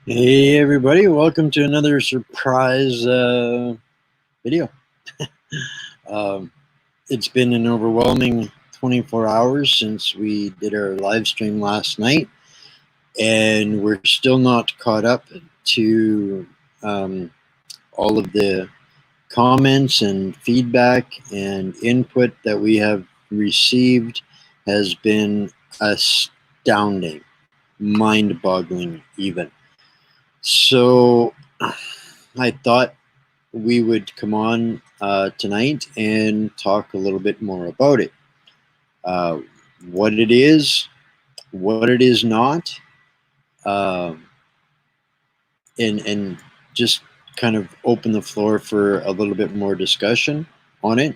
Hey everybody, welcome to another surprise video. It's been an overwhelming 24 hours since we did our live stream last night, and we're still not caught up to all of the comments and feedback and input that we have received. Has been astounding, mind-boggling even. So I thought we would come on tonight and talk a little bit more about it. What it is not, and just kind of open the floor for a little bit more discussion on it.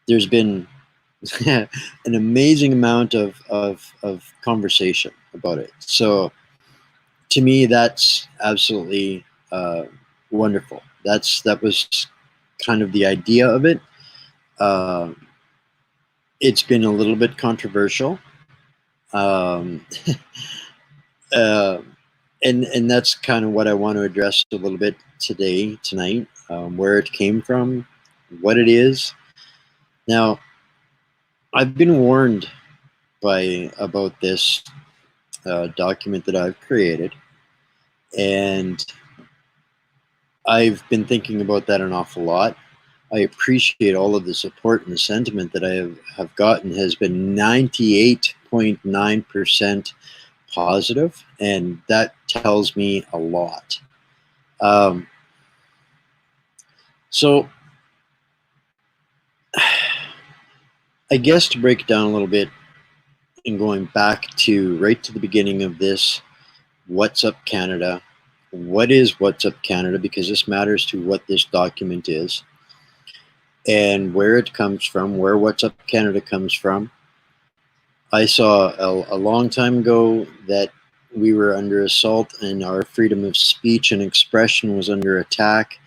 There's been an amazing amount of conversation about it. So to me, that's absolutely wonderful. That was kind of the idea of it. It's been a little bit controversial, and that's kind of what I want to address a little bit tonight, where it came from, what it is. Now, I've been warned about this document that I've created, and I've been thinking about that an awful lot. I appreciate all of the support and the sentiment that I have gotten. Has been 98.9% positive, and that tells me a lot. So I guess to break it down a little bit and going back to right to the beginning of this, What's Up Canada? What is What's Up Canada? Because this matters to what this document is and where it comes from, where What's Up Canada comes from. I saw a long time ago that we were under assault and our freedom of speech and expression was under attack.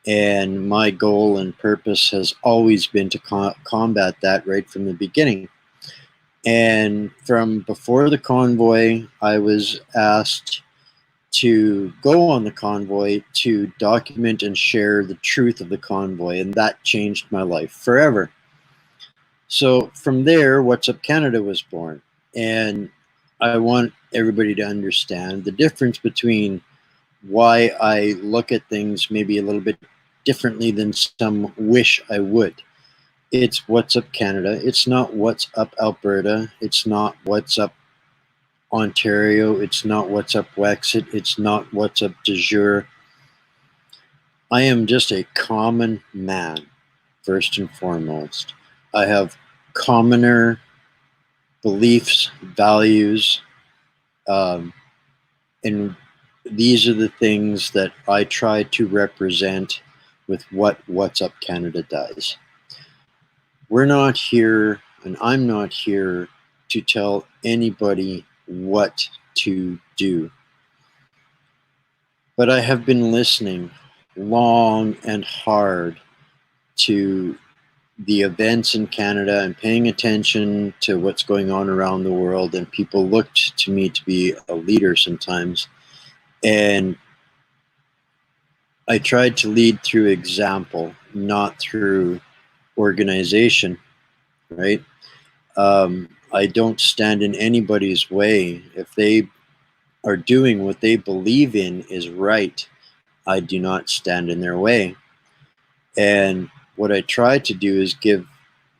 And my goal and purpose has always been to combat that right from the beginning. And from before the convoy, I was asked to go on the convoy to document and share the truth of the convoy, and that changed my life forever. So from there, What's Up Canada was born, and I want everybody to understand the difference between why I look at things maybe a little bit differently than some wish I would. It's What's Up Canada. It's not What's Up Alberta. It's not What's Up Ontario. It's not What's Up Wexit. It's not What's Up de jure. I am just a common man, first and foremost. I have commoner beliefs, values, and these are the things that I try to represent with what What's Up Canada does. We're not here, and I'm not here to tell anybody what to do. But I have been listening long and hard to the events in Canada and paying attention to what's going on around the world, and people looked to me to be a leader sometimes. And I tried to lead through example, not through organization, right? I don't stand in anybody's way. If they are doing what they believe in is right, I do not stand in their way. And what I try to do is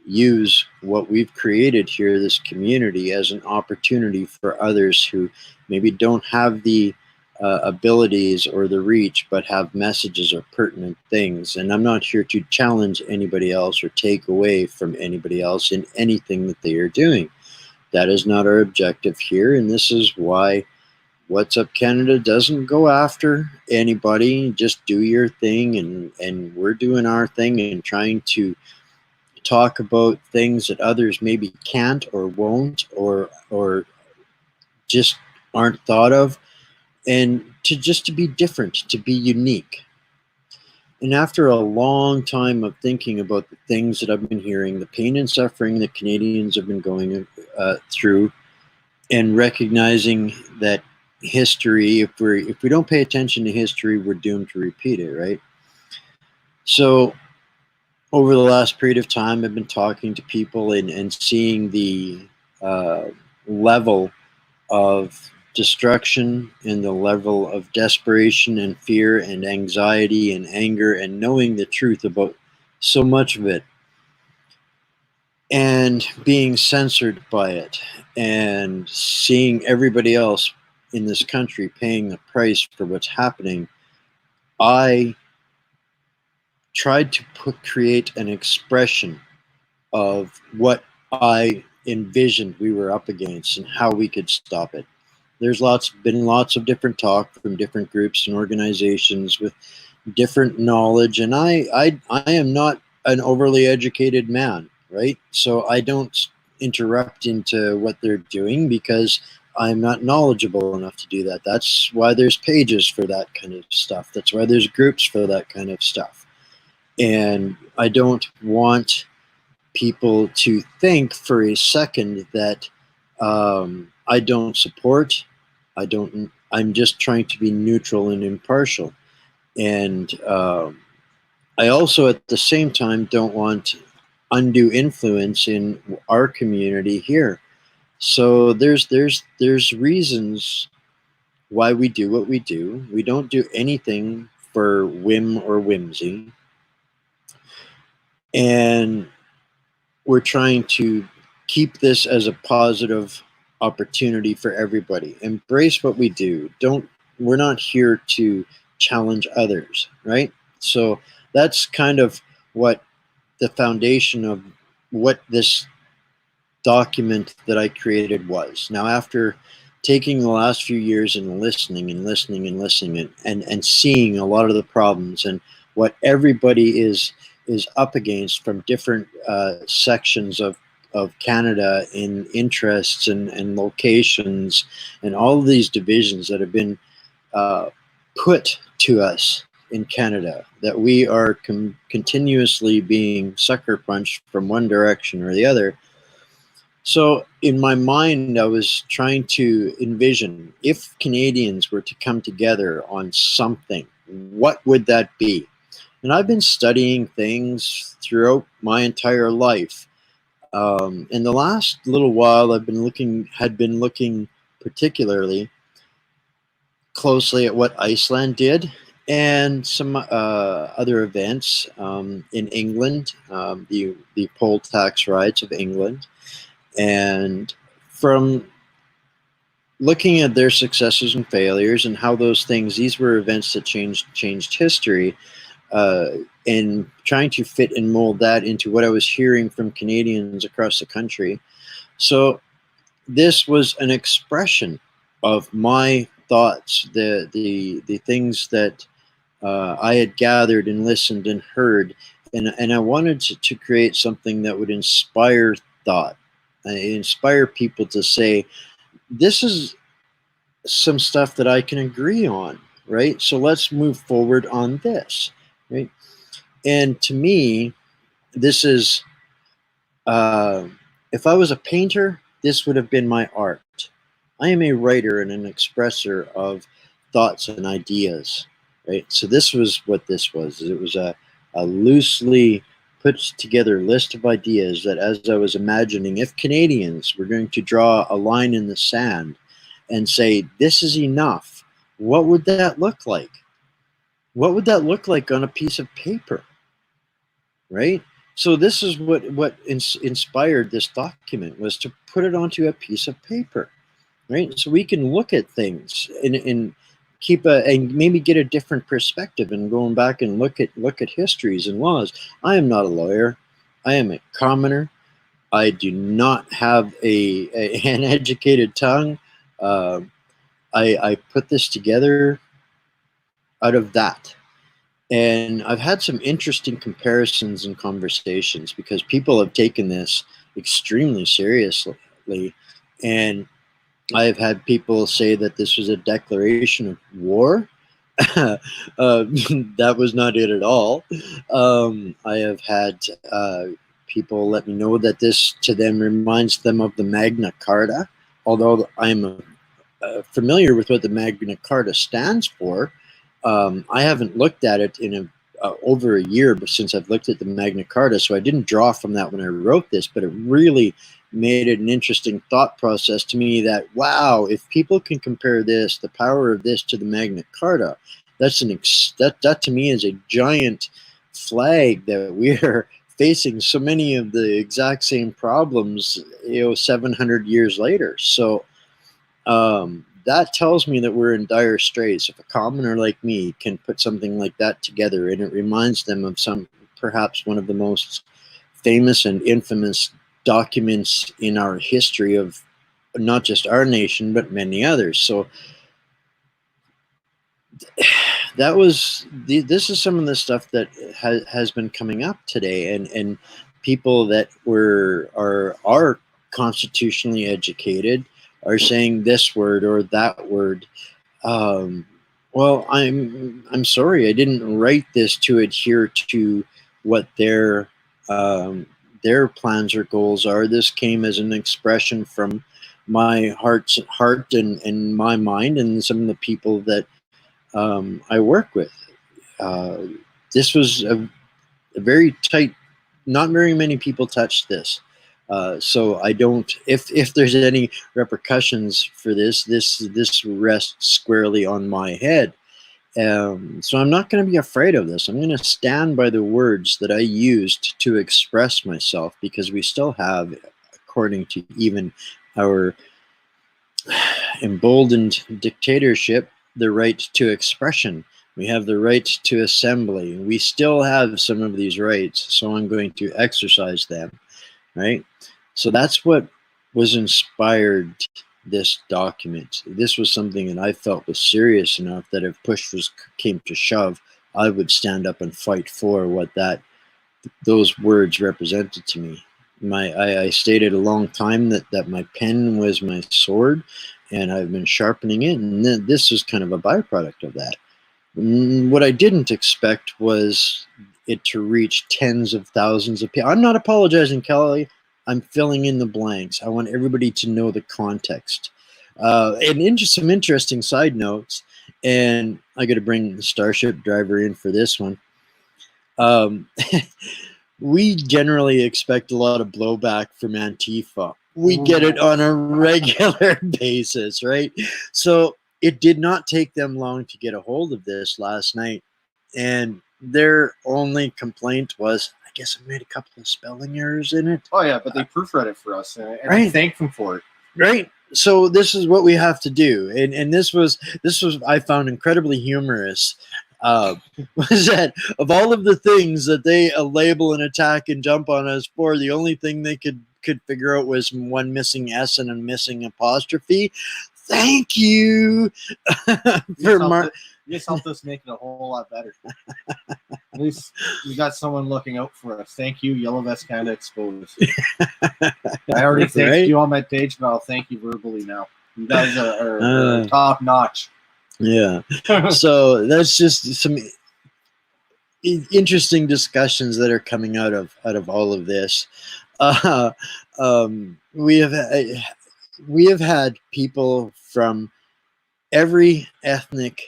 use what we've created here, this community, as an opportunity for others who maybe don't have the abilities or the reach, but have messages or pertinent things. And I'm not here to challenge anybody else or take away from anybody else in anything that they are doing. That is not our objective here. And this is why What's Up Canada doesn't go after anybody. Just do your thing, and we're doing our thing and trying to talk about things that others maybe can't or won't or just aren't thought of, and to be different, to be unique. And after a long time of thinking about the things that I've been hearing, the pain and suffering that Canadians have been going through, and recognizing that history, if we don't pay attention to history, we're doomed to repeat it, right? So over the last period of time, I've been talking to people and seeing the uh, level of destruction and the level of desperation and fear and anxiety and anger, and knowing the truth about so much of it, and being censored by it, and seeing everybody else in this country paying the price for what's happening. I tried to create an expression of what I envisioned we were up against and how we could stop it. There's been lots of different talk from different groups and organizations with different knowledge, and I am not an overly educated man, right? So I don't interrupt into what they're doing because I'm not knowledgeable enough to do that. That's why there's pages for that kind of stuff. That's why there's groups for that kind of stuff. And I don't want people to think for a second that I don't support. I'm just trying to be neutral and impartial. And I also, at the same time, don't want undue influence in our community here. So there's reasons why we do what we do. We don't do anything for whim or whimsy. And we're trying to keep this as a positive opportunity for everybody. Embrace what we do. We're not here to challenge others, right? So that's kind of what the foundation of what this document that I created was. Now, after taking the last few years and listening and listening and listening and seeing a lot of the problems and what everybody is up against from different sections of Canada in interests and locations, and all of these divisions that have been put to us in Canada, that we are continuously being sucker punched from one direction or the other. So in my mind, I was trying to envision, if Canadians were to come together on something, what would that be? And I've been studying things throughout my entire life. In the last little while, had been looking particularly closely at what Iceland did, and some other events in England, the poll tax riots of England. And from looking at their successes and failures and how these were events that changed history, and trying to fit and mold that into what I was hearing from Canadians across the country. So this was an expression of my thoughts, the things that I had gathered and listened and heard, and I wanted to create something that would inspire thought, inspire people to say, this is some stuff that I can agree on, right? So let's move forward on this, right? And to me, this is, if I was a painter, this would have been my art. I am a writer and an expresser of thoughts and ideas, right? So this was what this was. It was a loosely put together a list of ideas that, as I was imagining, if Canadians were going to draw a line in the sand and say, this is enough, what would that look like? What would that look like on a piece of paper? Right? So this is what inspired this document, was to put it onto a piece of paper, right? So we can look at things and keep and maybe get a different perspective, and going back and look at histories and laws. I am not a lawyer. I am a commoner. I do not have an educated tongue. Uh, I put this together out of that. And I've had some interesting comparisons and conversations because people have taken this extremely seriously. And I've had people say that this was a declaration of war. That was not it at all. I have had people let me know that this to them reminds them of the Magna Carta, although I'm familiar with what the Magna Carta stands for. I haven't looked at it in over a year since I've looked at the Magna Carta, so I didn't draw from that when I wrote this, but it really made it an interesting thought process to me that, wow, if people can compare this, the power of this, to the Magna Carta, that to me is a giant flag that we're facing so many of the exact same problems, 700 years later. So that tells me that we're in dire straits. If a commoner like me can put something like that together, and it reminds them of perhaps one of the most famous and infamous documents in our history of not just our nation, but many others. So this is some of the stuff that has been coming up today, and people that are constitutionally educated are saying this word or that word. Well, I'm sorry, I didn't write this to adhere to what their plans or goals are. This came as an expression from my heart and my mind, and some of the people that I work with. Uh, this was a very tight. Not very many people touched this. So I don't. If there's any repercussions for this rests squarely on my head. So I'm not going to be afraid of this. I'm going to stand by the words that I used to express myself, because we still have, according to even our emboldened dictatorship, the right to expression. We have the right to assembly. We still have some of these rights, so I'm going to exercise them, right? So that's what was inspired this document. This was something that I felt was serious enough that if push came to shove, I would stand up and fight for what those words represented to me. I stated a long time that my pen was my sword, and I've been sharpening it, and this is kind of a byproduct of that. What I didn't expect was it to reach tens of thousands of people. I'm not apologizing, Kelly. I'm filling in the blanks. I want everybody to know the context. And some interesting side notes, and I got to bring the Starship driver in for this one. We generally expect a lot of blowback from Antifa. We get it on a regular basis, right? So it did not take them long to get a hold of this last night. And their only complaint was, I guess I made a couple of spelling errors in it. Oh, yeah, but they proofread it for us, and right. I thank them for it. Right. So this is what we have to do. And this was I found incredibly humorous. Was that of all of the things that they label and attack and jump on us for, the only thing they could figure out was one missing S and a missing apostrophe. Thank you for you just helped us make it a whole lot better. At least we got someone looking out for us. Thank you, Yellow Vest Canada Exposed. I already thanked you on my page, but I'll thank you verbally now. You guys are top notch. Yeah. So that's just some interesting discussions that are coming out of all of this. We have had people from every ethnic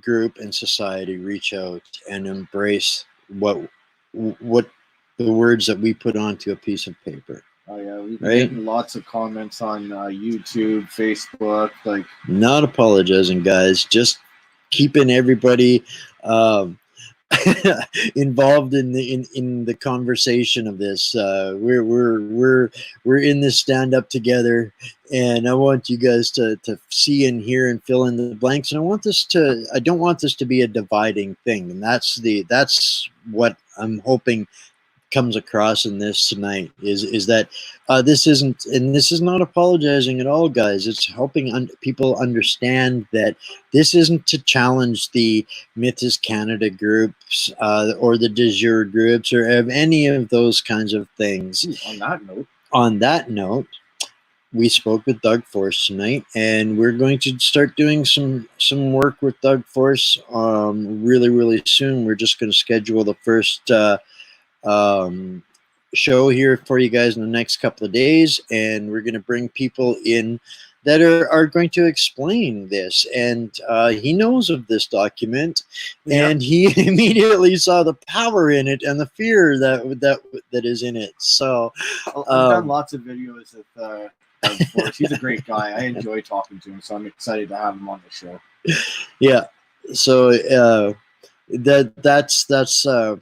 group in society reach out and embrace what what the words that we put onto a piece of paper. Oh yeah, we've been right? getting lots of comments on YouTube, Facebook. Like, not apologizing, guys. Just keeping everybody um, involved in the conversation of this. We're in this stand up together, and I want you guys to see and hear and fill in the blanks. And I don't want this to be a dividing thing, and that's what I'm hoping comes across in this tonight is that this isn't, and this is not apologizing at all, guys. It's helping people understand that this isn't to challenge the Myth is Canada groups or the de jure groups or any of those kinds of things. On that note, we spoke with Doug Force tonight, and we're going to start doing some work with Doug Force really soon. We're just going to schedule the first show here for you guys in the next couple of days, and we're going to bring people in that are going to explain this. And he knows of this document, and he immediately saw the power in it and the fear that is in it. So I've done lots of videos with Forrest. He's a great guy. I enjoy talking to him, so I'm excited to have him on the show. Yeah. So that's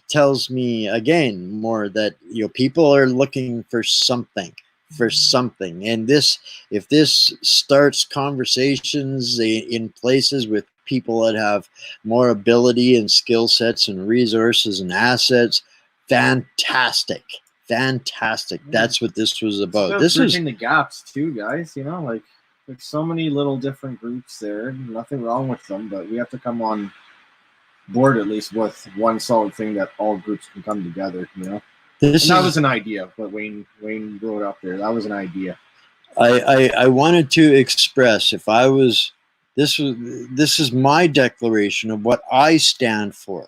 tells me again more that people are looking for something, and if this starts conversations in places with people that have more ability and skill sets and resources and assets, fantastic. That's what this was about. This is bridging the gaps too, guys. Like there's so many little different groups there. Nothing wrong with them, but we have to come on board at least with one solid thing that all groups can come together. That was an idea, but Wayne wrote up there. That was an idea. I wanted to express, if I was this is my declaration of what I stand for,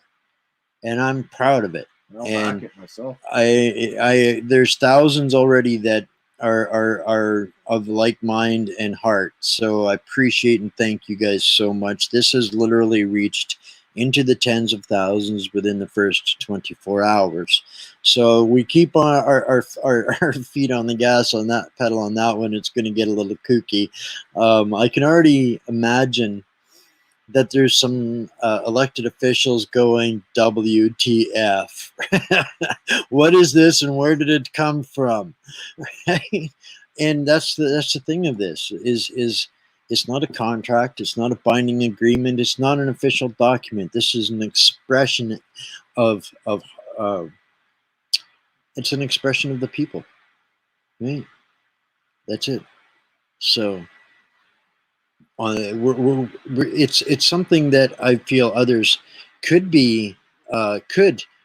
and I'm proud of it. I'll back it myself. There's thousands already that are of like mind and heart. So I appreciate and thank you guys so much. This has literally reached into the tens of thousands within the first 24 hours. So we keep our feet on the gas on that pedal on that one. It's going to get a little kooky. I can already imagine that there's some elected officials going, WTF? What is this and where did it come from? Right? And that's the thing of this is it's not a contract, it's not a binding agreement, it's not an official document. This is an expression of it's an expression of the people. Right? That's it. So it's something that I feel others could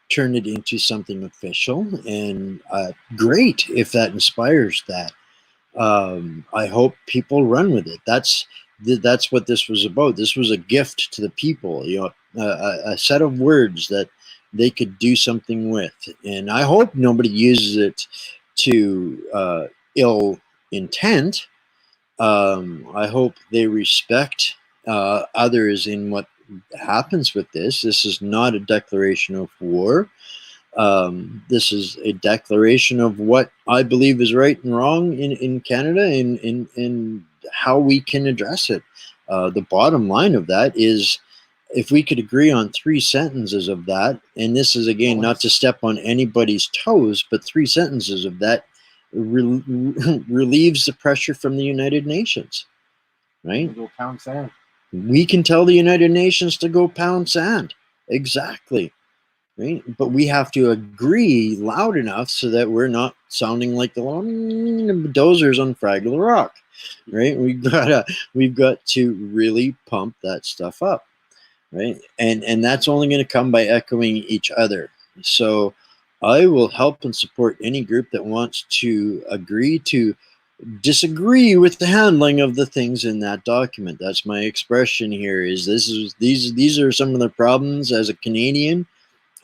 turn it into something official, and great if that inspires that. I hope people run with it. That's what this was about. This was a gift to the people, a set of words that they could do something with, and I hope nobody uses it to ill intent. I hope they respect others in what happens with this. This is not a declaration of war. This is a declaration of what I believe is right and wrong in Canada and how we can address it. The bottom line of that is, if we could agree on 3 sentences of that, and this is again not to step on anybody's toes, but 3 sentences of that relieves the pressure from the United Nations, right? Go pound sand. We can tell the United Nations to go pound sand. Exactly. Right? But we have to agree loud enough so that we're not sounding like the dozers on Fraggle Rock. Right? We've got to really pump that stuff up. Right? And that's only going to come by echoing each other. So I will help and support any group that wants to agree to disagree with the handling of the things in that document. That's my expression here. These are some of the problems as a Canadian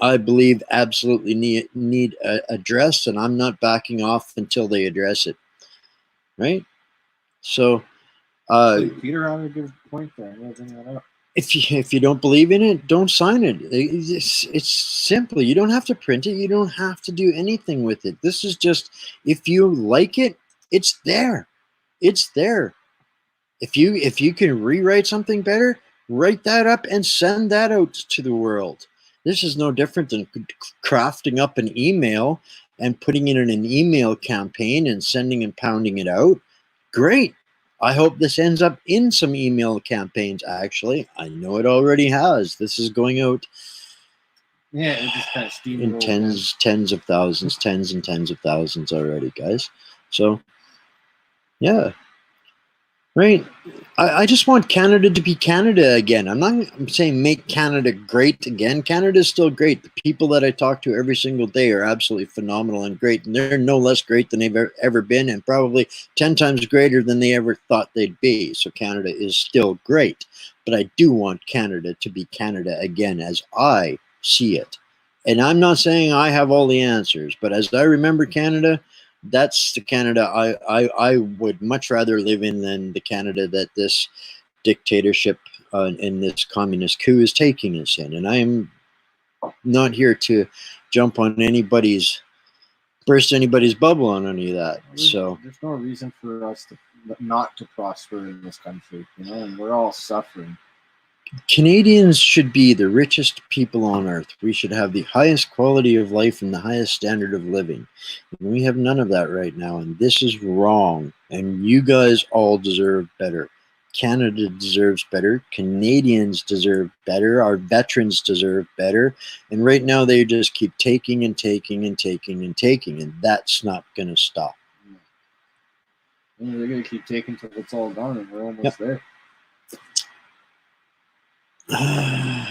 I believe absolutely need addressed, and I'm not backing off until they address it. Right? So Peter had a good point there. I'm gonna bring that up. if you don't believe in it, don't sign it. It's simple. You don't have to print it. You don't have to do anything with it. This is just, if you like it, it's there. It's there. If you can rewrite something better, write that up and send that out to the world. This is no different than crafting up an email and putting it in an email campaign and sending and pounding it out. Great. I hope this ends up in some email campaigns. Actually, I know it already has. This is going out. Yeah, it just kind of in tens of thousands, tens and tens of thousands already, guys. So, yeah. Right. I just want Canada to be Canada again. I'm saying make Canada great again. Canada is still great. The people that I talk to every single day are absolutely phenomenal and great. And they're no less great than they've ever been, and probably 10 times greater than they ever thought they'd be. So Canada is still great. But I do want Canada to be Canada again as I see it. And I'm not saying I have all the answers, but as I remember Canada, that's the Canada I would much rather live in than the Canada that this dictatorship and this communist coup is taking us in. And I am not here to jump on burst anybody's bubble on any of that. So there's no reason for us not to prosper in this country, and we're all suffering. Canadians should be the richest people on earth. We should have the highest quality of life and the highest standard of living. And we have none of that right now, and this is wrong. And you guys all deserve better. Canada deserves better. Canadians deserve better. Our veterans deserve better. And right now they just keep taking and taking and taking and taking, and that's not going to stop. They're going to keep taking until it's all gone, and we're almost there. I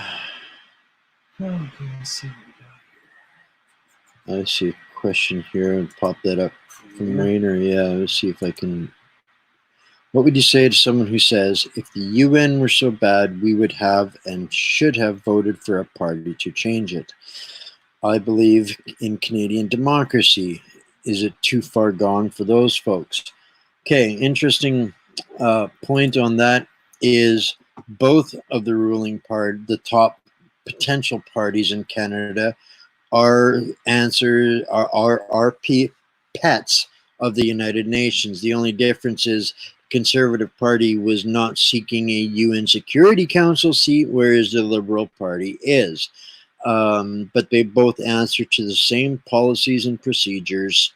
see a question here and pop that up from Rainer. Yeah, let's see if I can. What would you say to someone who says, if the UN were so bad, we would have and should have voted for a party to change it? I believe in Canadian democracy. Is it too far gone for those folks? Okay, interesting point on that is both of the ruling part, the top potential parties in Canada, are pets of the United Nations. The only difference is Conservative Party was not seeking a UN Security Council seat, whereas the Liberal Party is. But they both answer to the same policies and procedures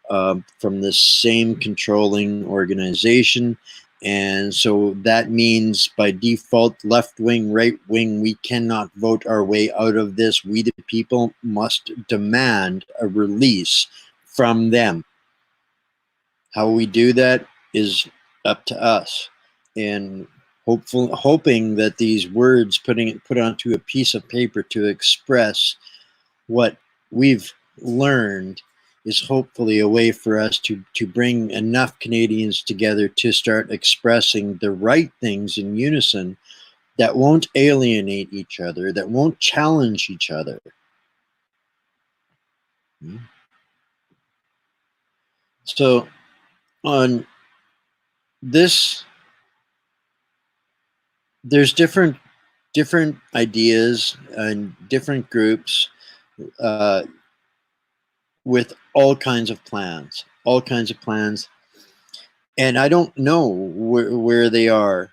from the same controlling organization. And so that means by default, left wing, right wing, we cannot vote our way out of this. We, the people, must demand a release from them. How we do that is up to us. And hoping that these words put onto a piece of paper to express what we've learned is hopefully a way for us to bring enough Canadians together to start expressing the right things in unison that won't alienate each other, that won't challenge each other. So on this, there's different ideas and different groups with all kinds of plans, and I don't know where they are.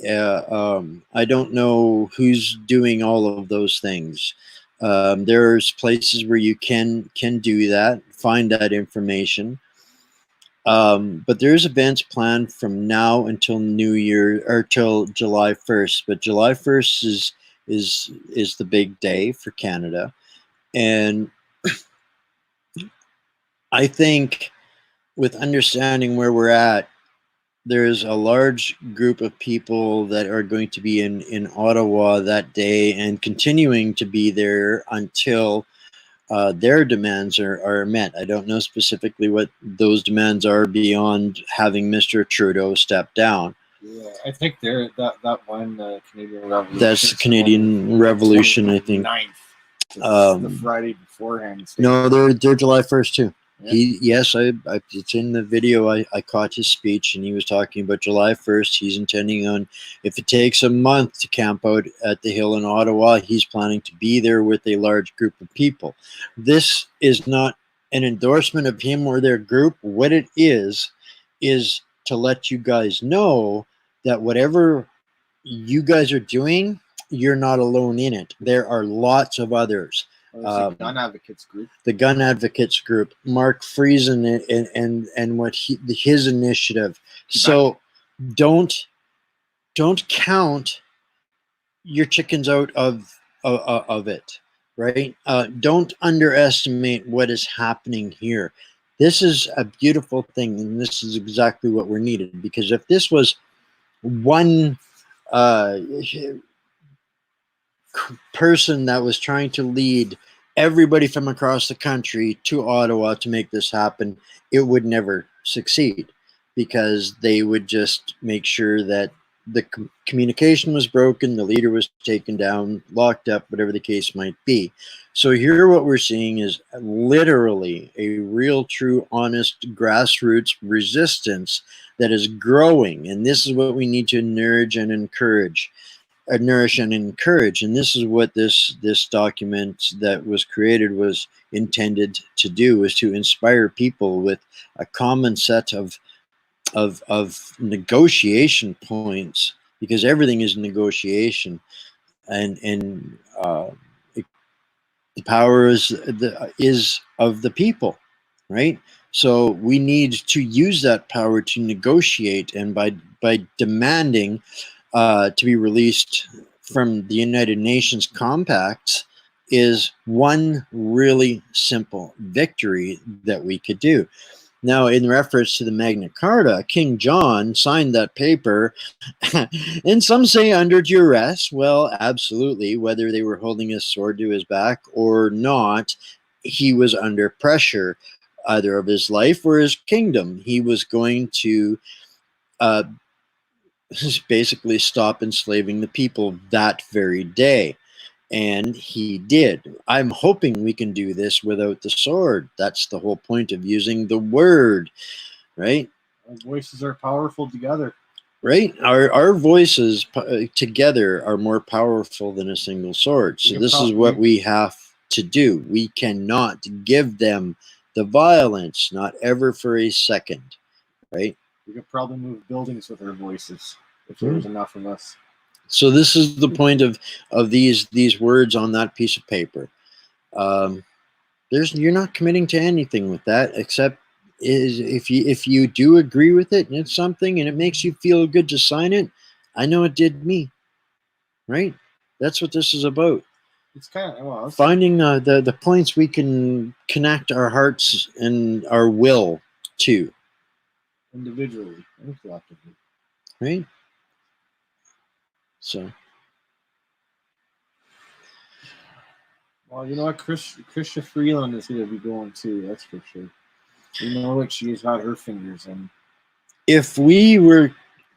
I don't know who's doing all of those things. There's places where you can do that, find that information. But there's events planned from now until New Year or till July 1st. But July 1st is the big day for Canada, and I think with understanding where we're at, there's a large group of people that are going to be in Ottawa that day and continuing to be there until their demands are met. I don't know specifically what those demands are beyond having Mr. Trudeau step down. Yeah, I think that one Canadian Revolution. That's the Canadian Revolution, I think. 9th. The Friday beforehand. No, they're July 1st too. Yes, it's in the video. I caught his speech, and he was talking about July 1st. He's intending on, if it takes a month to camp out at the Hill in Ottawa, he's planning to be there with a large group of people. This is not an endorsement of him or their group. What it is to let you guys know that whatever you guys are doing, you're not alone in it. There are lots of others. The gun advocates group. The gun advocates group, Mark Friesen, and what his initiative. So don't count your chickens out of it, right? Don't underestimate what is happening here. This is a beautiful thing, and this is exactly what we're needed. Because if this was one person that was trying to lead everybody from across the country to Ottawa to make this happen, it would never succeed, because they would just make sure that the communication was broken, the leader was taken down, locked up, whatever the case might be. So here what we're seeing is literally a real, true, honest grassroots resistance that is growing. And this is what we need to nourish and encourage. And this is what this document that was created was intended to do, was to inspire people with a common set of negotiation points, because everything is negotiation, and the power is of the people, right? So we need to use that power to negotiate, and by demanding to be released from the United Nations compacts is one really simple victory that we could do. Now, in reference to the Magna Carta, King John signed that paper, and some say under duress. Well, absolutely. Whether they were holding a sword to his back or not, he was under pressure, either of his life or his kingdom. He was going to basically stop enslaving the people that very day. And he did. I'm hoping we can do this without the sword. That's the whole point of using the word, right? Our voices are powerful together. Right? Our voices together are more powerful than a single sword. So this is what we have to do. We cannot give them the violence, not ever for a second, right? We could probably move buildings with our voices if there was enough of us. So this is the point of these words on that piece of paper. You're not committing to anything with that, except if you do agree with it and it's something and it makes you feel good to sign it. I know it did me, right? That's what this is about. It's kind of finding the points we can connect our hearts and our will to, individually and collectively, right? So, well, you know what, Christia Freeland is going to be going too. That's for sure. You know what, she's got her fingers in. If we were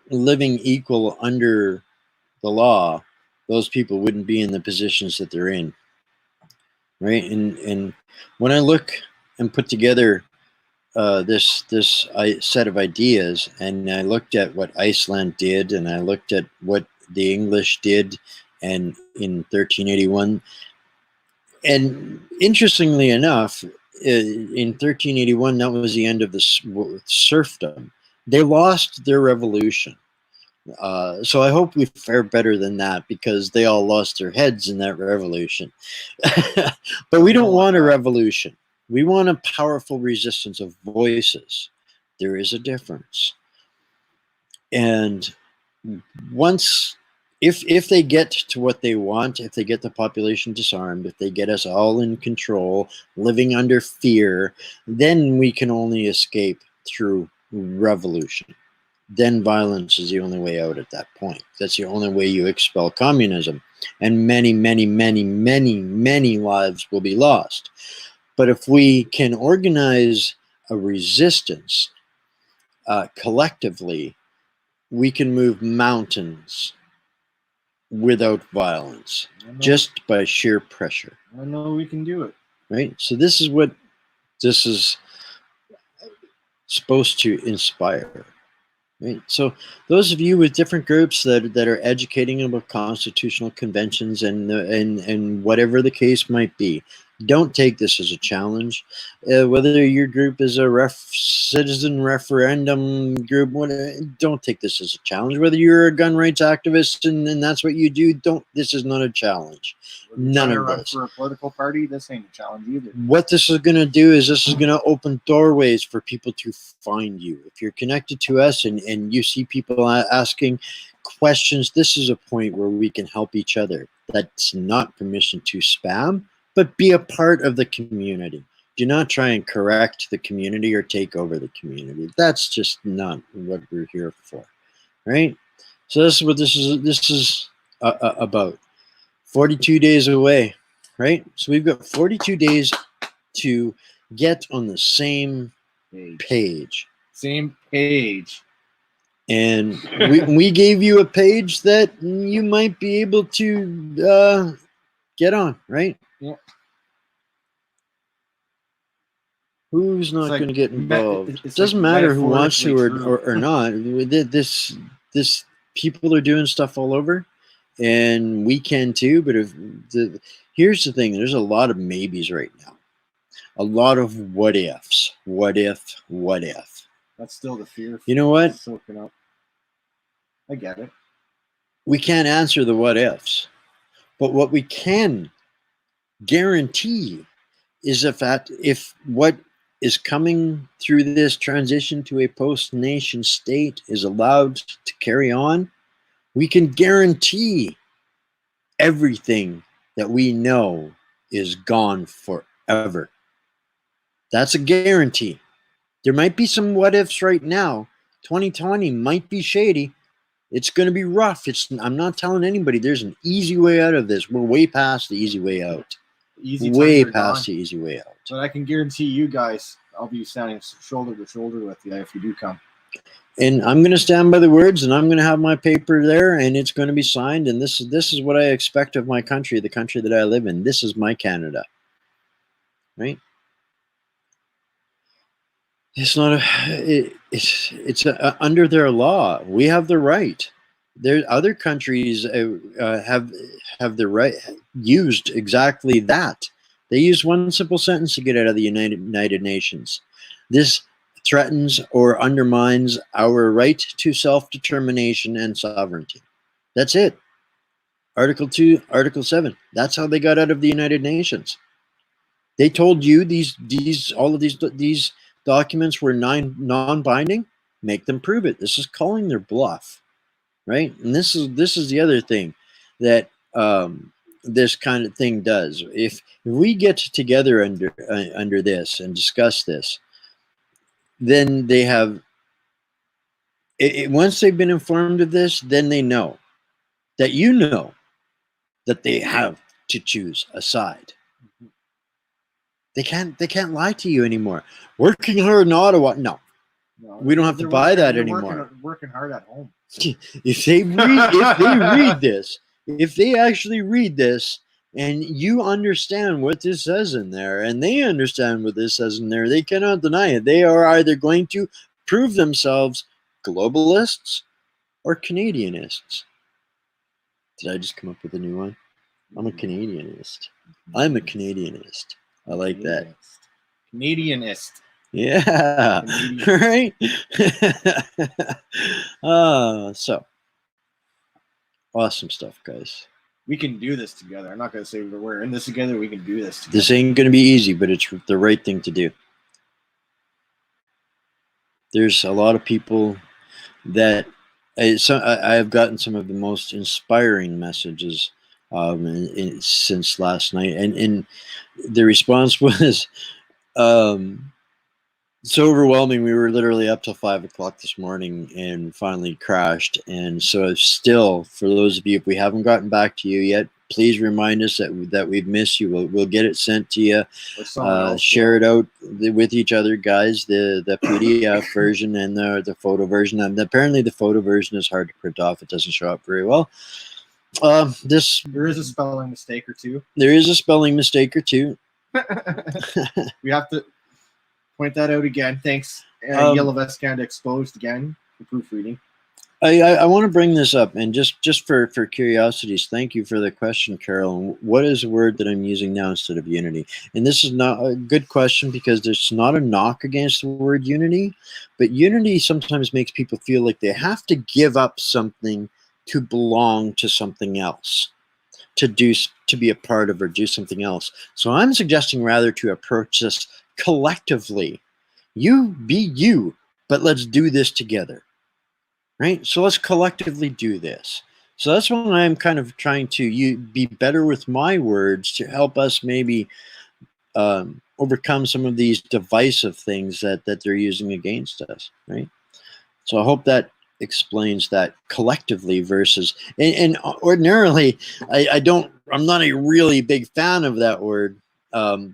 living equal under the law, those people wouldn't be in the positions that they're in, right? And when I look and put together this set of ideas, and I looked at what Iceland did, and I looked at what the English did, and in 1381, and interestingly enough, in 1381, that was the end of the serfdom. They lost their revolution. So I hope we fare better than that, because they all lost their heads in that revolution. But we don't want a revolution. We want a powerful resistance of voices. There is a difference. And once, if they get to what they want, if they get the population disarmed, if they get us all in control, living under fear, then we can only escape through revolution. Then violence is the only way out at that point. That's the only way you expel communism. And many, many, many, many, many lives will be lost. But if we can organize a resistance collectively, we can move mountains without violence, just by sheer pressure. I know we can do it. Right? So this is supposed to inspire. Right. So those of you with different groups that are educating about constitutional conventions and whatever the case might be, don't take this as a challenge. Whether your group is a citizen referendum group, don't take this as a challenge. Whether you're a gun rights activist and that's what you do, don't. This is not a challenge. None of this. For a political party, this ain't a challenge either. What this is going to do is this is going to open doorways for people to find you. If you're connected to us and you see people asking questions, this is a point where we can help each other. That's not permission to spam, but be a part of the community. Do not try and correct the community or take over the community. That's just not what we're here for, right? So this is what this is about. 42 days away, right? So we've got 42 days to get on the same page. Same page. And we gave you a page that you might be able to get on, right? Yeah. Who's not going to get involved? It doesn't matter who wants to or not. This people are doing stuff all over. And we can too, but here's the thing: there's a lot of maybes right now, a lot of what ifs. What if? What if? That's still the fear. You know what? Soaking up. I get it. We can't answer the what ifs, but what we can guarantee is that if what is coming through this transition to a post-nation state is allowed to carry on, we can guarantee everything that we know is gone forever. That's a guarantee. There might be some what ifs right now. 2020 might be shady. It's going to be rough. I'm not telling anybody there's an easy way out of this. We're way past the easy way out. Way past the easy way out. But I can guarantee you guys, I'll be standing shoulder to shoulder with you if you do come. And I'm going to stand by the words, and I'm going to have my paper there, and it's going to be signed. And this is what I expect of my country, the country that I live in. This is my Canada, right? It's not it's under their law. We have the right. There, other countries have the right used exactly that. They use one simple sentence to get out of the United Nations. This threatens or undermines our right to self-determination and sovereignty. That's it. Article 2, Article 7. That's how they got out of the United Nations. They told you all of these documents were non-binding. Make them prove it. This is calling their bluff, right? And this is the other thing that this kind of thing does. If we get together under this and discuss this, then they have once they've been informed of this, then they know that that they have to choose a side. They can't lie to you anymore. Working hard in Ottawa, no, we don't have to buy that anymore. Working hard at home. If they read this, if they actually read this, and you understand what this says in there, and they understand what this says in there, they cannot deny it. They are either going to prove themselves globalists or Canadianists. Did I just come up with a new one? I'm a Canadianist. I'm a Canadianist. I like that. Canadianist. Yeah. Right? So awesome stuff, guys. We can do this together. I'm not going to say we're in this together. We can do this together. This ain't going to be easy, but it's the right thing to do. There's a lot of people that I have gotten some of the most inspiring messages since last night, and the response was so overwhelming. We were literally up till 5 o'clock this morning and finally crashed. And so still, for those of you, if we haven't gotten back to you yet, please remind us that we've missed you. We'll get it sent to you. Share it out with each other, guys. The PDF version and the photo version. And apparently the photo version is hard to print off. It doesn't show up very well. There is a spelling mistake or two. There is a spelling mistake or two. We have to point that out again. Thanks. Yellow Vest Canada Exposed again for proofreading. I want to bring this up, and just for curiosities, thank you for the question, Carol. What is the word that I'm using now instead of unity? And this is not a good question because there's not a knock against the word unity, but unity sometimes makes people feel like they have to give up something to belong to something else, to be a part of or do something else. So I'm suggesting rather to approach this collectively. You be you, but let's do this together. Right? So let's collectively do this. So that's when I'm kind of trying to be better with my words to help us maybe overcome some of these divisive things that they're using against us, right? So I hope that explains that collectively versus, and ordinarily, I'm not a really big fan of that word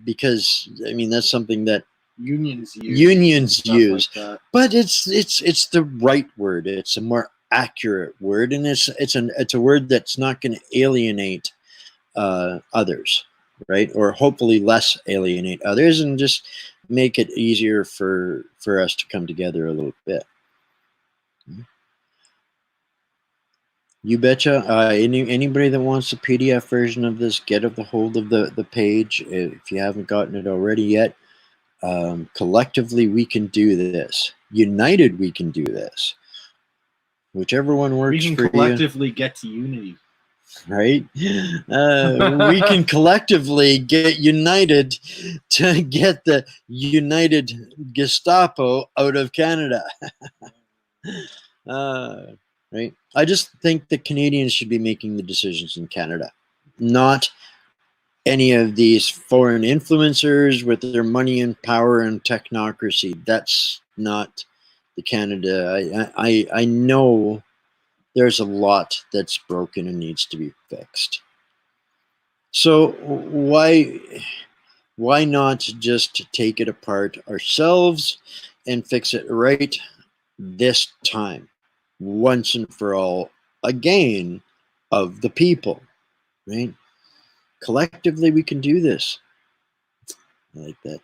because, I mean, that's something that unions use, like, but it's the right word. It's a more accurate word, and it's a word that's not going to alienate others, right? Or hopefully less alienate others, and just make it easier for us to come together a little bit. You betcha. Anybody that wants a PDF version of this, get a hold of the page if you haven't gotten it already yet. Collectively, we can do this. United, we can do this. Whichever one works for you. We can collectively get to unity. Right? We can collectively get united to get the United Gestapo out of Canada. Right? I just think the Canadians should be making the decisions in Canada, not any of these foreign influencers with their money and power and technocracy. That's not the Canada. I know there's a lot that's broken and needs to be fixed. So why not just take it apart ourselves and fix it right this time, once and for all, again, of the people, right? Collectively, we can do this. I like that.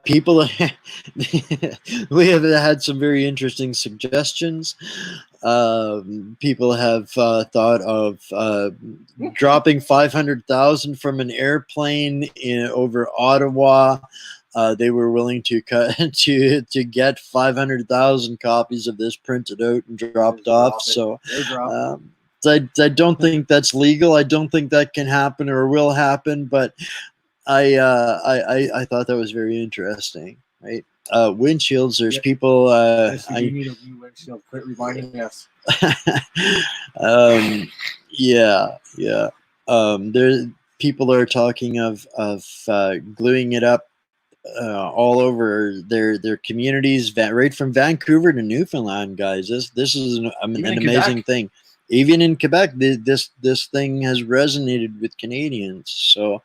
People, we have had some very interesting suggestions. People have thought of dropping 500,000 from an airplane over Ottawa. They were willing to get 500,000 copies of this printed out and dropped off. So I don't think that's legal. I don't think that can happen or will happen. But I thought that was very interesting. Right? Windshields. There's people. Yes, you need a new windshield. Quit reminding us. Yeah. There, people are talking of gluing it up all over their communities, right from Vancouver to Newfoundland, guys. This is an amazing thing. Even in Quebec, this thing has resonated with Canadians. So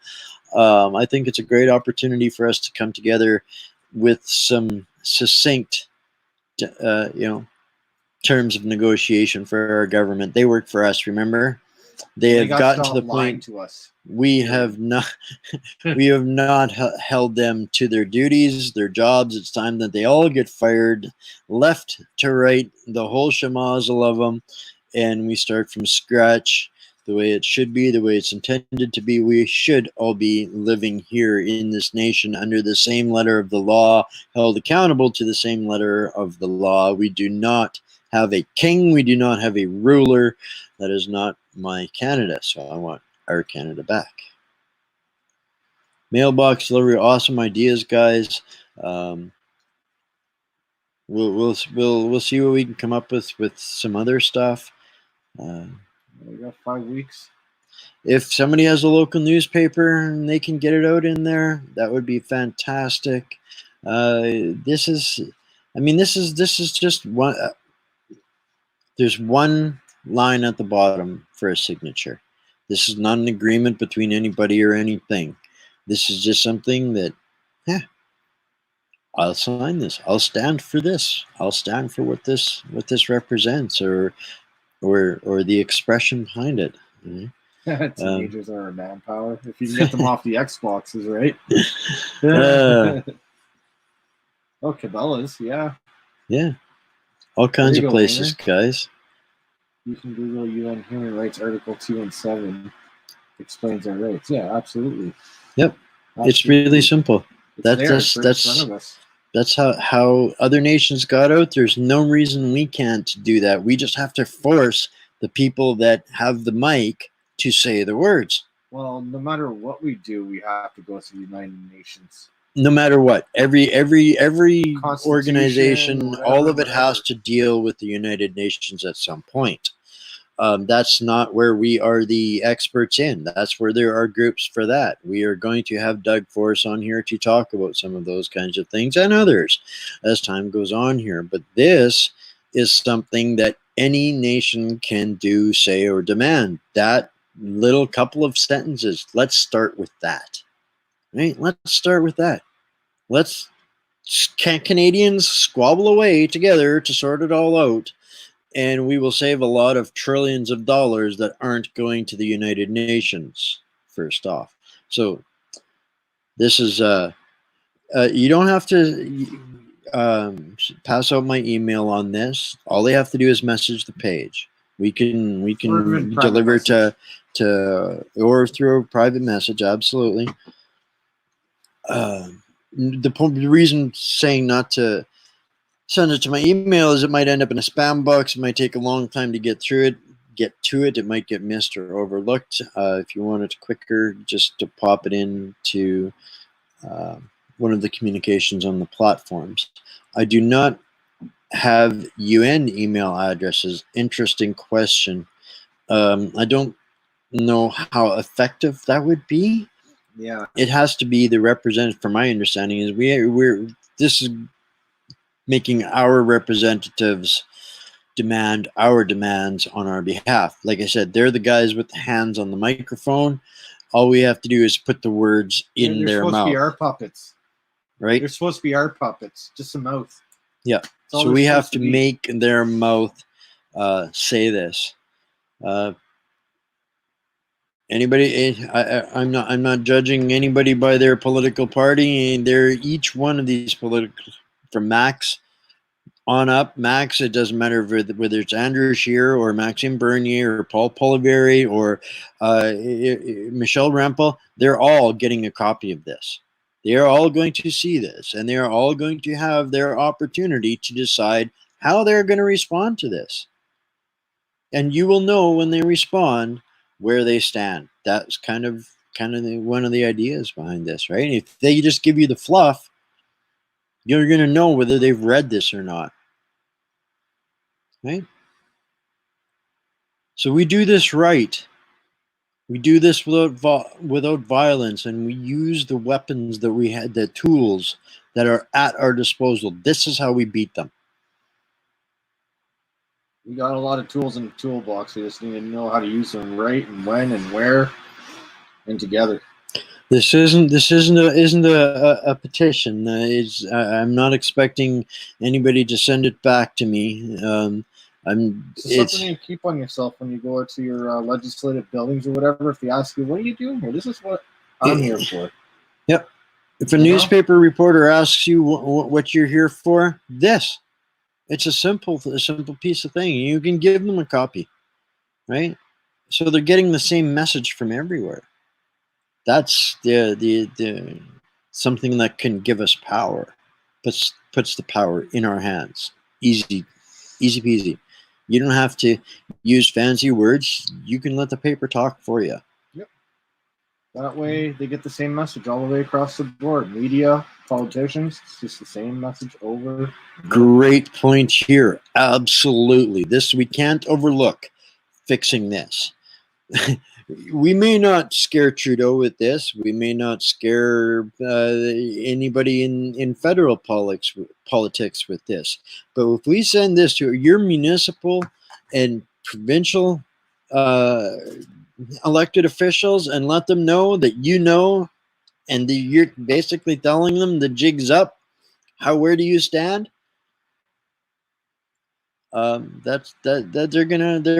I think it's a great opportunity for us to come together with some succinct, terms of negotiation for our government. They work for us, remember? They have gotten to the point to us. We have not held them to their duties, their jobs. It's time that they all get fired, left to right, the whole schmozzle of them, and we start from scratch, the way it should be, the way it's intended to be. We should all be living here in this nation under the same letter of the law, held accountable to the same letter of the law. We do not have a king. We do not have a ruler. That is not my Canada. So I want our Canada back. Mailbox delivery, awesome ideas, guys. We'll see what we can come up with some other stuff. We got 5 weeks. If somebody has a local newspaper and they can get it out in there, that would be fantastic. This is just one. There's one line at the bottom for a signature. This is not an agreement between anybody or anything. This is just something that, I'll sign this. I'll stand for this. I'll stand for what this represents, or the expression behind it. Teenagers are manpower. If you can get them off the Xboxes, right? Oh, Cabela's, yeah. Yeah, all kinds of places, guys. You can Google UN Human Rights Article 2 and 7 explains our rights. Yeah, absolutely. Yep, absolutely. It's really simple. It's in front of us. That's how other nations got out. There's no reason we can't do that. We just have to force the people that have the mic to say the words. Well, no matter what we do, we have to go to the United Nations. No matter what, every organization, all of it has to deal with the United Nations at some point. That's not where we are the experts in. That's where there are groups for that. We are going to have Doug Force on here to talk about some of those kinds of things and others as time goes on here. But this is something that any nation can do, say, or demand. That little couple of sentences, let's start with that. Right? Let's start with that. Let's Canadians squabble away together to sort it all out, and we will save a lot of trillions of dollars that aren't going to the United Nations, first off. So this is, you don't have to pass out my email on this. All they have to do is message the page. We can deliver to or through a private message, absolutely. The reason saying not to send it to my email is it might end up in a spam box. It might take a long time to get to it. It might get missed or overlooked. If you want it quicker, just to pop it into one of the communications on the platforms. I do not have UN email addresses. Interesting question. I don't know how effective that would be. Yeah, it has to be the representative. From my understanding, is this is making our representatives demand our demands on our behalf. Like I said, they're the guys with the hands on the microphone. All we have to do is put the words in their mouth. They're supposed to be our puppets, right? They're supposed to be our puppets, just a mouth. Yeah. So we have to make their mouth say this. Anybody? I'm not judging anybody by their political party. They're each one of these political, from Max on up. Max, it doesn't matter whether it's Andrew Scheer or Maxime Bernier or Paul Poilievre or Michelle Rempel. They're all getting a copy of this. They are all going to see this, and they are all going to have their opportunity to decide how they're going to respond to this. And you will know when they respond where they stand. That's kind of one of the ideas behind this, right? If they just give you the fluff, you're going to know whether they've read this or not, right? So we do this right. We do this without violence, and we use the weapons that we had, the tools that are at our disposal. This is how we beat them. We got a lot of tools in the toolbox. We just need to know how to use them right, and when, and where, and together. This isn't a petition. I'm not expecting anybody to send it back to me. It's something you keep on yourself when you go to your legislative buildings or whatever. If they ask you, "What are you doing here?" This is what I'm here for. Yep. If a newspaper reporter asks you what you're here for, it's a simple piece of thing. You can give them a copy, right? So they're getting the same message from everywhere. That's the something that can give us power. Puts the power in our hands. Easy peasy. You don't have to use fancy words. You can let the paper talk for you. Yep. That way they get the same message all the way across the board. Media, politicians, it's just the same message over. Great point here. Absolutely. This we can't overlook fixing this. We may not scare Trudeau with this. We may not scare anybody in federal politics with this. But if we send this to your municipal and provincial elected officials and let them know that and you're basically telling them the jig's up, where do you stand? Their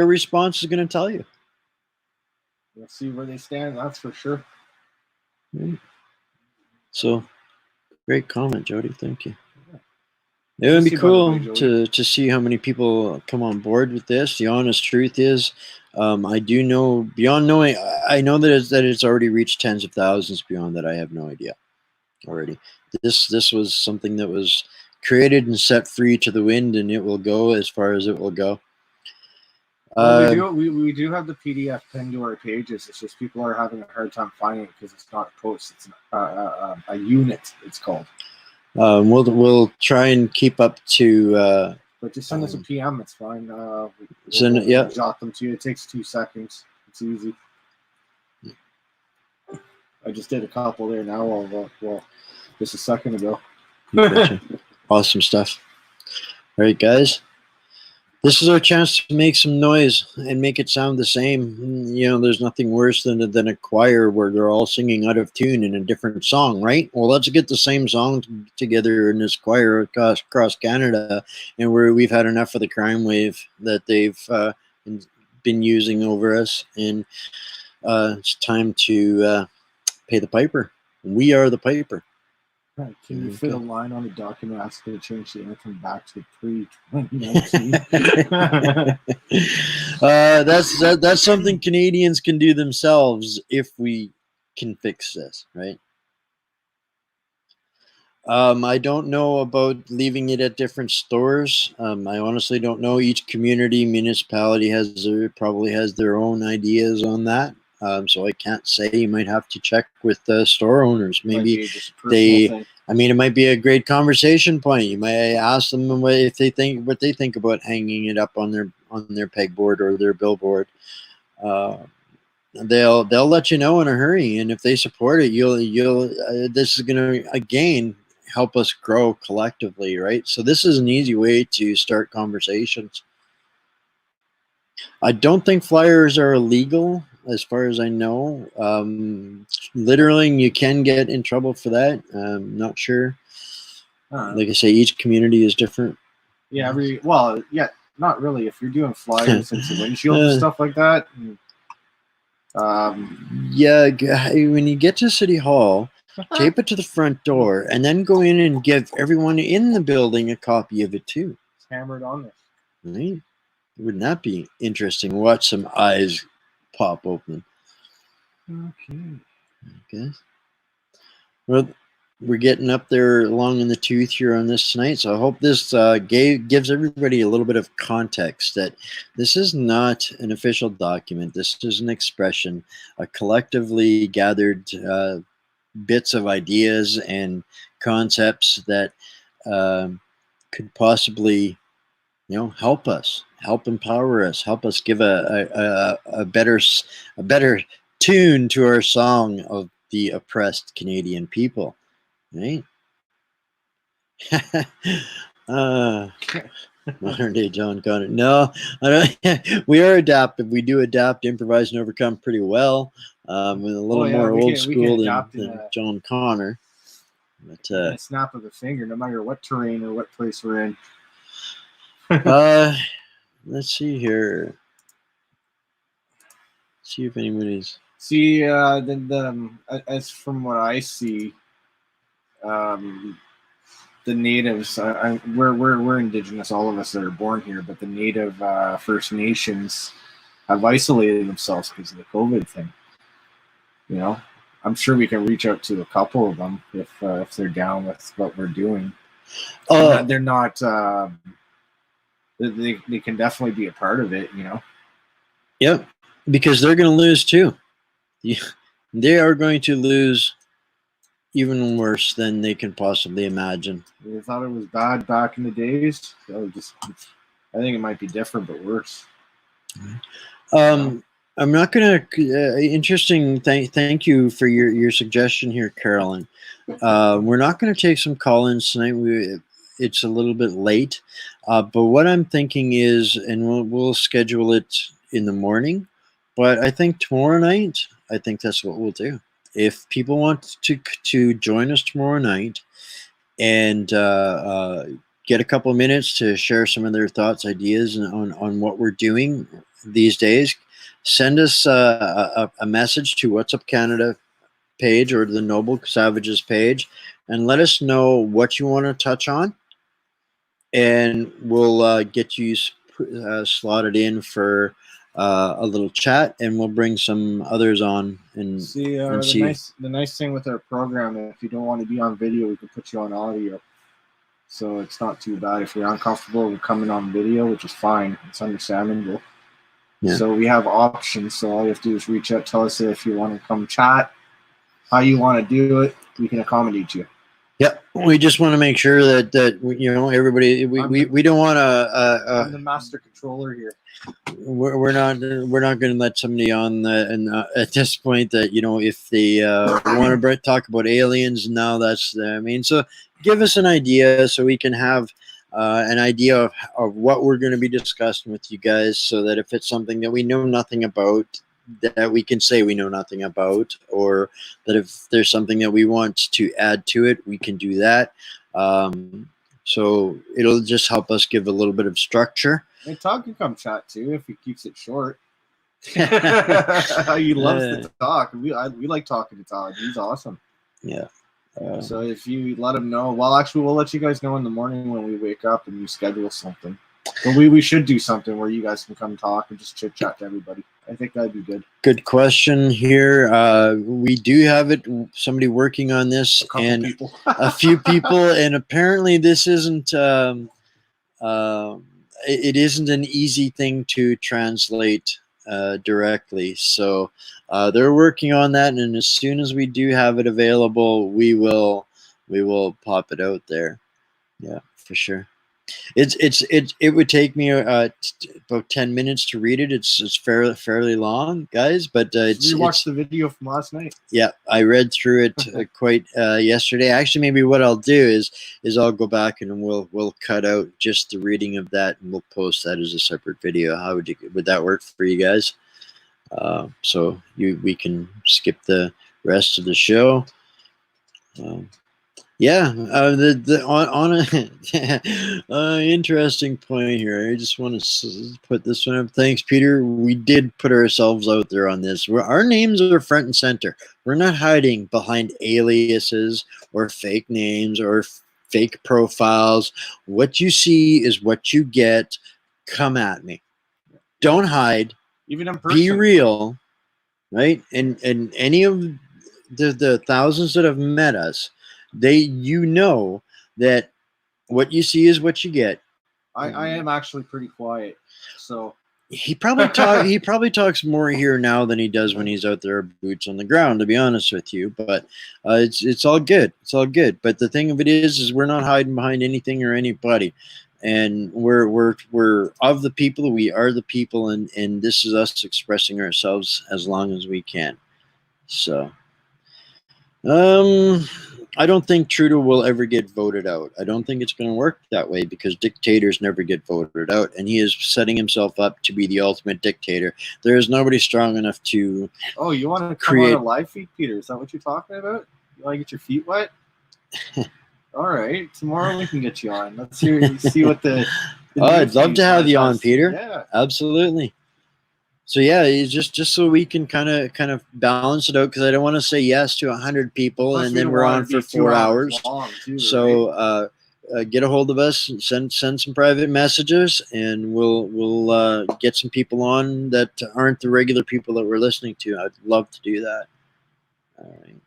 response is gonna tell you. We'll see where they stand, that's for sure. So, great comment, Jody. Thank you. It would be see about it, cool Big Joey. to see how many people come on board with this. The honest truth is, I do know beyond knowing. I know that it's already reached tens of thousands. Beyond that, I have no idea already. This was something that was created and set free to the wind, and it will go as far as it will go. Well, we do have the PDF pinned to our pages. It's just people are having a hard time finding it because it's not a post. It's a unit. It's called. We'll try and keep up to. But just send us a PM. It's fine. We'll jot them to you. It takes 2 seconds. It's easy. I just did a couple there now. Well, just a second ago. Awesome stuff. All right, guys. This is our chance to make some noise and make it sound the same. You know, there's nothing worse than a choir where they're all singing out of tune in a different song, right? Well, let's get the same song together in this choir across Canada, and where we've had enough of the crime wave that they've been using over us, and it's time to pay the piper. We are the piper. Right. Can you fit a line on a document asking to change the anthem back to pre-2019? That's something Canadians can do themselves if we can fix this, right? I don't know about leaving it at different stores. I honestly don't know. Each municipality probably has their own ideas on that. So I can't say. You might have to check with the store owners. Maybe I mean, it might be a great conversation point. You might ask them what they think about hanging it up on their pegboard or their billboard. They'll let you know in a hurry, and if they support it, this is going to again help us grow collectively, right? So this is an easy way to start conversations. I don't think flyers are illegal, as far as I know. Littering, you can get in trouble for that. I'm not sure. Like I say, each community is different. Yeah, not really. If you're doing flyers into windshield and stuff like that. Yeah, when you get to City Hall, tape it to the front door, and then go in and give everyone in the building a copy of it too. It's hammered on this. Right? Wouldn't that be interesting? Watch some eyes pop open. Okay. Well, we're getting up there long in the tooth here on this tonight, so I hope this gives everybody a little bit of context that this is not an official document. This is an expression, a collectively gathered bits of ideas and concepts that could possibly, help us, help empower us, help us give a better tune to our song of the oppressed Canadian people. Right? Modern day John Connor. No, I don't. We are adaptive. We do adapt, improvise, and overcome pretty well. With a little more old school than John Connor. But a snap of the finger, no matter what terrain or what place we're in. Let's see here. See if anybody's. See, as from what I see, the natives, we're indigenous, all of us that are born here, but the native First Nations have isolated themselves because of the COVID thing. I'm sure we can reach out to a couple of them if they're down with what we're doing. They're not. They can definitely be a part of it. Yep, because they're going to lose too. They are going to lose even worse than they can possibly imagine. They thought it was bad back in the days. I think it might be different, but worse. I'm not going to. Interesting. Thank you for your suggestion here, Carolyn. We're not going to take some call-ins tonight. It's a little bit late, but what I'm thinking is, and we'll schedule it in the morning. But I think tomorrow night, I think that's what we'll do. If people want to join us tomorrow night and get a couple of minutes to share some of their thoughts, ideas on what we're doing these days, send us a message to What's Up Canada page or the Noble Savages page and let us know what you want to touch on. and we'll get you slotted in for a little chat, and we'll bring some others on and see. and The nice thing with our program, if you don't want to be on video, we can put you on audio. So it's not too bad. If you're uncomfortable with coming on video, which is fine, it's understandable. Yeah. So we have options. So all you have to do is reach out, tell us if you want to come chat, how you want to do it. We can accommodate you. Yep. We just want to make sure that everybody. We don't want to. I'm the master controller here. We're not going to let somebody on at this point that if they want to talk about aliens. Now that's so give us an idea so we can have an idea of what we're going to be discussing with you guys, so that if it's something that we know nothing about, that we can say we know nothing about, or that if there's something that we want to add to it, we can do that. So it'll just help us give a little bit of structure. And Todd can come chat too if he keeps it short. He loves to talk. We like talking to Todd. He's awesome. Yeah. So if you let him know, well, actually, we'll let you guys know in the morning when we wake up and you schedule something. But we should do something where you guys can come talk and just chit chat to everybody. I think that'd be good. Good question here. We do have somebody working on this, and people. A few people, and apparently this isn't. It isn't an easy thing to translate directly. So they're working on that, and as soon as we do have it available, we will pop it out there. Yeah, for sure. It would take me about 10 minutes to read it. It's fairly long, guys, but you watched the video from last night. Yeah, I read through it quite yesterday. Actually, maybe what I'll do is I'll go back and we'll cut out just the reading of that, and we'll post that as a separate video. How would that work for you guys? So we can skip the rest of the show. Yeah, on a interesting point here. I just want to put this one up. Thanks, Peter. We did put ourselves out there on this. Our names are front and center. We're not hiding behind aliases or fake names or fake profiles. What you see is what you get. Come at me. Don't hide. Even in person. Be real, right? And any of the thousands that have met us, that what you see is what you get. I am actually pretty quiet, so he probably talks more here now than he does when he's out there boots on the ground, to be honest with you. But it's all good. It's all good. But the thing of it is we're not hiding behind anything or anybody, and we're of the people. We are the people, and this is us expressing ourselves as long as we can. So I don't think Trudeau will ever get voted out. I don't think it's going to work that way, because dictators never get voted out, and he is setting himself up to be the ultimate dictator. There is nobody strong enough to. Oh, you want to come on a live feed, Peter? Is that what you're talking about? You want to get your feet wet? All right, tomorrow we can get you on. Let's see what the I'd love to have you on, Peter. Yeah, absolutely. So yeah, it's just so we can kind of balance it out, because I don't want to say yes to 100 people. Plus, and then we're on for 4 hours. Too, so right? Get a hold of us and send some private messages, and we'll get some people on that aren't the regular people that we're listening to. I'd love to do that. All right.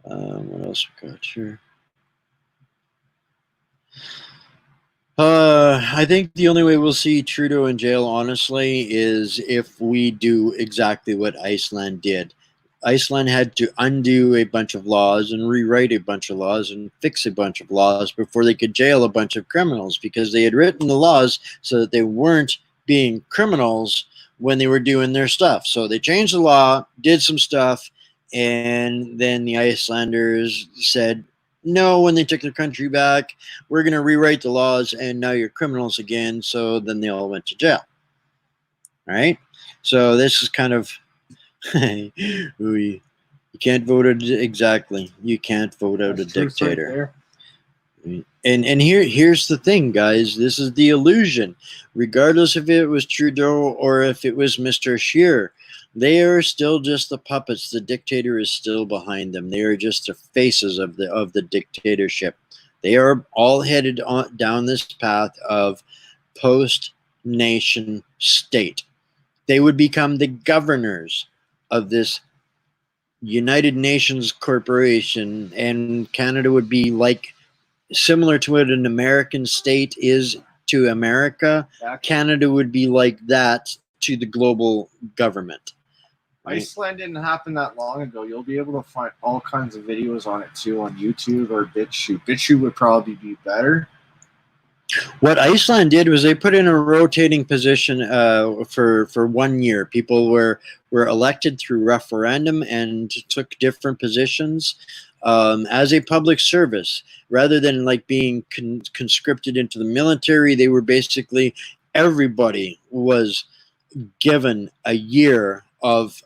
What else we got here? I think the only way we'll see Trudeau in jail, honestly, is if we do exactly what Iceland did. Iceland had to undo a bunch of laws and rewrite a bunch of laws and fix a bunch of laws before they could jail a bunch of criminals, because they had written the laws so that they weren't being criminals when they were doing their stuff. So they changed the law, did some stuff, and then the Icelanders said, no, when they took their country back, we're going to rewrite the laws, and now you're criminals again. So then they all went to jail. All right? So this is kind of, you can't vote out, exactly. You can't vote out a dictator. Right, and here's the thing, guys. This is the illusion. Regardless if it was Trudeau or if it was Mr. Scheer, they are still just the puppets. The dictator is still behind them. They are just the faces of the dictatorship. They are all headed down this path of post-nation state. They would become the governors of this United Nations corporation, and Canada would be like similar to what an American state is to America. Canada would be like that to the global government. Right? Iceland didn't happen that long ago. You'll be able to find all kinds of videos on it too on YouTube or BitChute. BitChute would probably be better. What Iceland did was they put in a rotating position for 1 year. People were elected through referendum and took different positions as a public service. Rather than like being conscripted into the military, they were basically, everybody was given a year of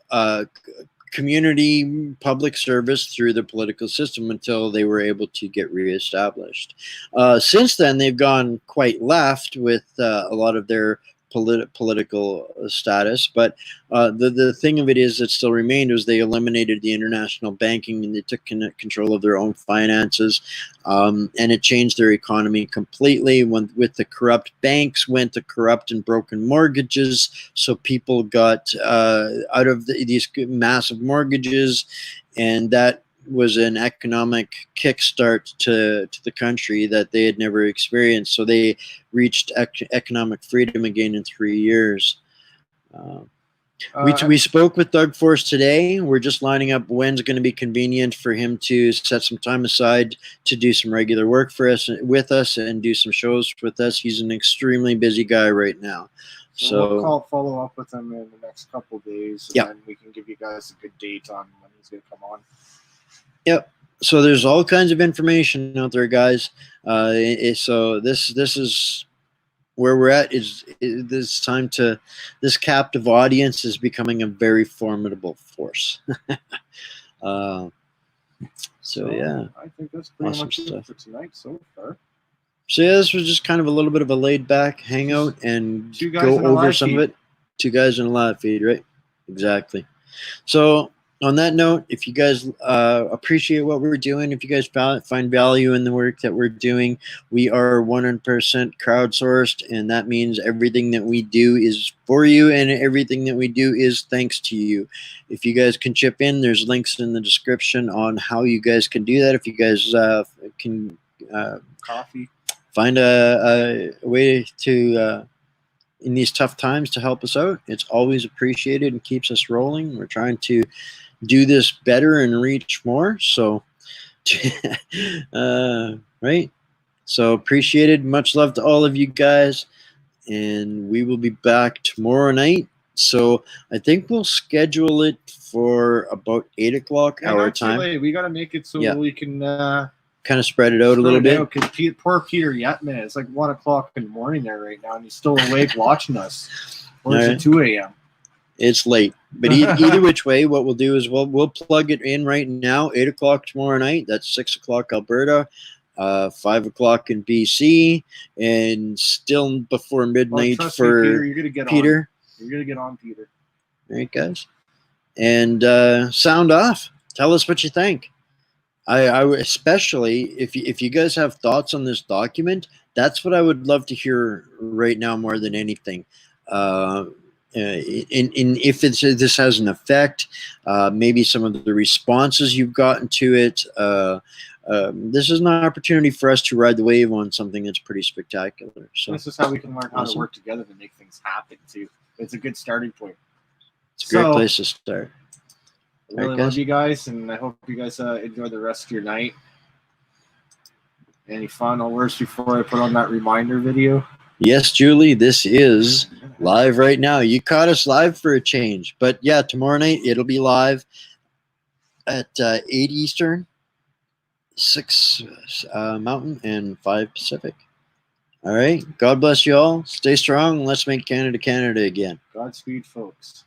community public service through the political system until they were able to get reestablished. Since then, they've gone quite left with a lot of their political status, but the thing of it is that still remained was they eliminated the international banking and they took control of their own finances, and it changed their economy completely. With the corrupt banks went to corrupt and broken mortgages, so people got out of these massive mortgages, and that was an economic kickstart to the country that they had never experienced. So they reached economic freedom again in 3 years. We spoke with Doug Force today. We're just lining up when's going to be convenient for him to set some time aside to do some regular work with us and do some shows with us. He's an extremely busy guy right now. So we'll follow up with him in the next couple of days, and then we can give you guys a good date on when he's going to come on. Yep. So there's all kinds of information out there, guys. So this is where we're at. Is this time to this captive audience is becoming a very formidable force. So yeah, I think that's pretty much it for tonight so far. So yeah, this was just kind of a little bit of a laid back hangout and go over some of it. 2 guys in a live feed, right? Exactly. So on that note, if you guys appreciate what we're doing, if you guys find value in the work that we're doing, we are 100% crowdsourced, and that means everything that we do is for you, and everything that we do is thanks to you. If you guys can chip in, there's links in the description on how you guys can do that. If you guys can find a way to in these tough times to help us out, it's always appreciated and keeps us rolling. We're trying to do this better and reach more. So, right. So appreciated. Much love to all of you guys. And we will be back tomorrow night. So I think we'll schedule it for about 8 o'clock our time. We got to make it so we can kind of spread it out a little bit. Poor Peter Yetman. It's like 1 o'clock in the morning there right now, and he's still awake watching us. Or is it 2 a.m.? It's late, but either which way, what we'll do is we'll plug it in right now. 8 o'clock tomorrow night. That's 6 o'clock Alberta, 5 o'clock in BC, and still before midnight for Peter. You're gonna get Peter. You're gonna get on, Peter. All right, guys, and sound off. Tell us what you think. I especially if you guys have thoughts on this document, that's what I would love to hear right now more than anything. If this has an effect, maybe some of the responses you've gotten to it. This is an opportunity for us to ride the wave on something that's pretty spectacular. So this is how we can learn how to work together to make things happen too. It's a good starting point. It's a great place to start. I really love you guys, and I hope you guys enjoy the rest of your night. Any final words before I put on that reminder video? Yes, Julie, this is live right now. You caught us live for a change. But yeah, tomorrow night it'll be live at 8 Eastern, 6 Mountain, and 5 Pacific. All right. God bless you all. Stay strong. Let's make Canada Canada again. Godspeed, folks.